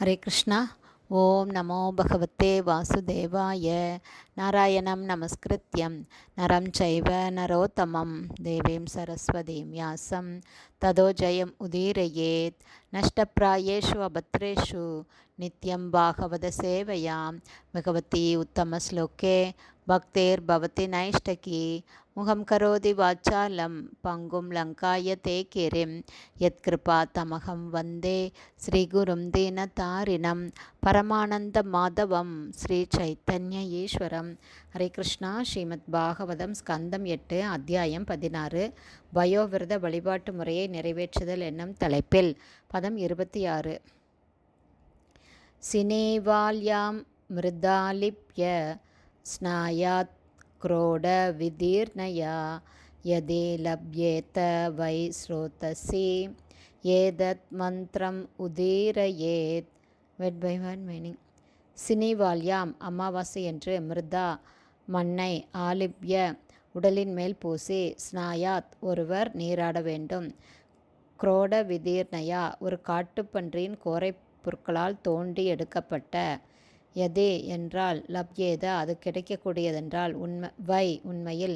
ஹரே கிருஷ்ணா. ஓம் நமோ பகவத்தே வாசுதேவாய. நாராயணம் நமஸ்கிருத்யம் நரம் சைவ நரோத்தமம் தேவீம் சரஸ்வதீம் வியாசம் ததோ ஜெயம் உதீரயேத். நஷ்டப்பிராயேஷு அபத்ரேஷு நித்யம் பாகவத சேவையாம் பகவதி உத்தமஸ்லோகே பக்தேர் பவதி நைஷ்டகி. முகம் கரோதி வாச்சாலம் பங்கும் லங்காய தே கிரிம் யத்கிருபா தமகம் வந்தே ஸ்ரீகுரும் தீனதாரிணம் பரமானந்த மாதவம் ஸ்ரீ சைத்தன்ய ஈஸ்வரம். ஹரே கிருஷ்ணா. ஸ்ரீமத் பாகவதம் ஸ்கந்தம் 8 அத்தியாயம் 16 வயோவிரத வழிபாட்டு முறையை நிறைவேற்றுதல் என்னும் தலைப்பில் பதம் 26. சினேவால்யாம் மிருதாலிப்ய ஸ்நாயாத் क्रोड विदीर्णया यदि लभ्येत वै स्रोतसी एतत् मन्त्रम् उदीरयेत्. Word by one meaning. சினிவால்யாம் அமாவாசை என்று மிருதா மண்ணை ஆலிப்ய உடலின் மேல் பூசி ஸ்நாயாத் ஒருவர் நீராட வேண்டும். குரோட விதீர்ணயா ஒரு காட்டுப்பன்றியின் கோரை புற்களால் தோண்டி எடுக்கப்பட்ட. எதே என்றால் லப்யேத அது கிடைக்கக்கூடியதென்றால் உண்மையில்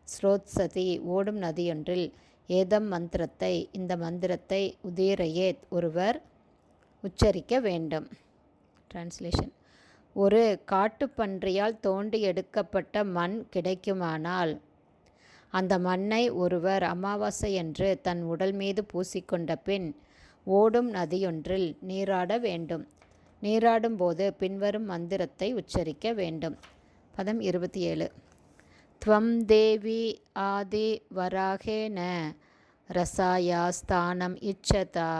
ஸ்ரோத்சதி ஓடும் நதியொன்றில் ஏதம் மந்திரத்தை இந்த மந்திரத்தை உதீரயேத் ஒருவர் உச்சரிக்க வேண்டும். டிரான்ஸ்லேஷன். ஒரு காட்டுப்பன்றியால் தோண்டி எடுக்கப்பட்ட மண் கிடைக்குமானால் அந்த மண்ணை ஒருவர் அமாவாசை என்று தன் உடல் மீது பூசிக்கொண்ட பின் ஓடும் நதியொன்றில் நீராட வேண்டும். நீராடும்போது பின்வரும் மந்திரத்தை உச்சரிக்க வேண்டும். பதம் 27. த்வம் தேவி ஆதி வராகேன ரசாயாஸ்தானம் இச்சதா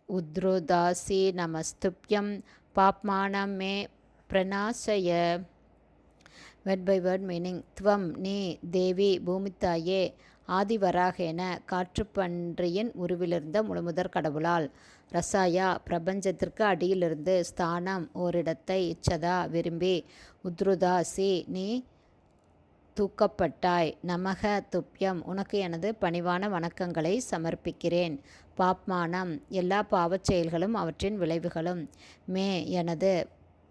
உத்ருதாசி நமஸ்துப்யம் பாப்மானம் மே பிரணாசய. Word by word meaning. த்வம் நீ தேவி பூமித்தாயே ஆதிவராகேன காற்றுப்பன்றியின் உருவிலிருந்த முழுமுதற் கடவுளால் ரசாயா பிரபஞ்சத்திற்கு அடியிலிருந்து ஸ்தானம் ஓரிடத்தை இச்சதா விரும்பி உத்ருதாசி நீ தூக்கப்பட்டாய். நமக துப்யம் உனக்கு எனது பணிவான வணக்கங்களை சமர்ப்பிக்கிறேன். பாப்மானம் எல்லா பாவச் செயல்களும் அவற்றின் விளைவுகளும். மே எனது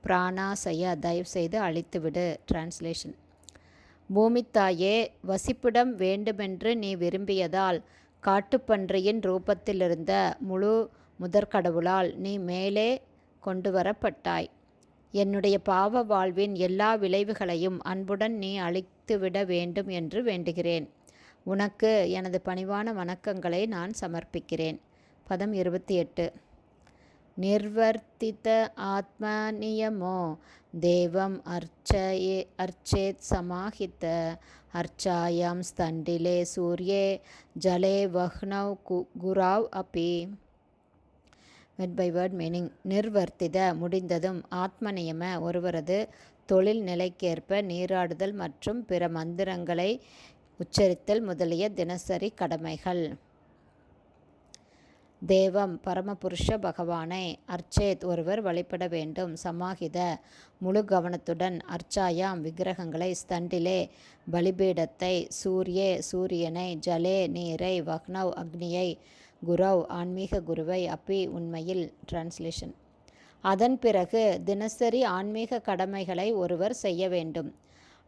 பிராணாசய தயவுசெய்து அழித்துவிடு. டிரான்ஸ்லேஷன். பூமித்தாயே வசிப்பிடம் வேண்டுமென்று நீ விரும்பியதால் காட்டுப்பன்றியின் ரூபத்திலிருந்த முழு முதற்கடவுளால் நீ மேலே கொண்டு வரப்பட்டாய். என்னுடைய பாவ வாழ்வின் எல்லா விளைவுகளையும் அன்புடன் நீ அழித்துவிட வேண்டும் என்று வேண்டுகிறேன். உனக்கு எனது பணிவான வணக்கங்களை நான் சமர்ப்பிக்கிறேன். பதம் 28. நிர்வர்த்தித ஆத்ம நியமோ தேவம் அர்ச்சேத் சமாஹித அர்ச்சாயாம் ஸ்தண்டிலே சூர்யே ஜலே வஹ்னவ் குராவ் அபி. Word by word meaning. நிர்வர்த்தித முடிந்ததும் ஆத்ம நியம ஒருவரது தொழில் நிலைக்கேற்ப நீராடுதல் மற்றும் பிற மந்திரங்களை உச்சரித்தல் முதலிய தினசரி கடமைகள். தேவம் பரமபுருஷ பகவானை அர்ச்சேத் ஒருவர் வழிபட வேண்டும். சமாஹித முழு கவனத்துடன் அர்ச்சாயாம் விக்கிரகங்களை ஸ்தண்டிலே பலிபீடத்தை சூர்யே சூரியனை ஜலே நீரை வஹ்னவ் அக்னியை குரவ் ஆன்மீக குருவை அப்பி உண்மையில். டிரான்ஸ்லேஷன். அதன் பிறகு தினசரி ஆன்மீக கடமைகளை ஒருவர் செய்ய வேண்டும்.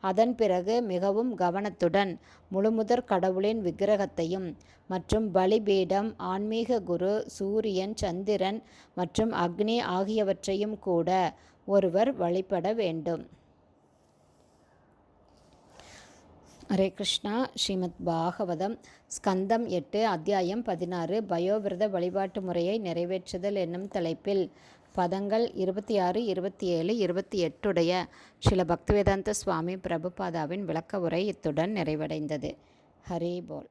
அதன் பிறகு மிகவும் கவனத்துடன் முழுமுதற் கடவுளின் விக்கிரகத்தையும் மற்றும் பலிபீடம் ஆன்மீக குரு சூரியன் சந்திரன் மற்றும் அக்னி ஆகியவற்றையும் கூட ஒருவர் வழிபட வேண்டும். ஹரே கிருஷ்ணா. ஸ்ரீமத் பாகவதம் ஸ்கந்தம் 8 அத்தியாயம் 16 வயோவிரத வழிபாட்டு முறையை நிறைவேற்றுதல் என்னும் தலைப்பில் பதங்கள் 26, 27, 28 ஸ்ரீல பக்திவேதாந்த சுவாமி பிரபுபாதாவின் விளக்க உரை இத்துடன் நிறைவடைந்தது. ஹரி போல்.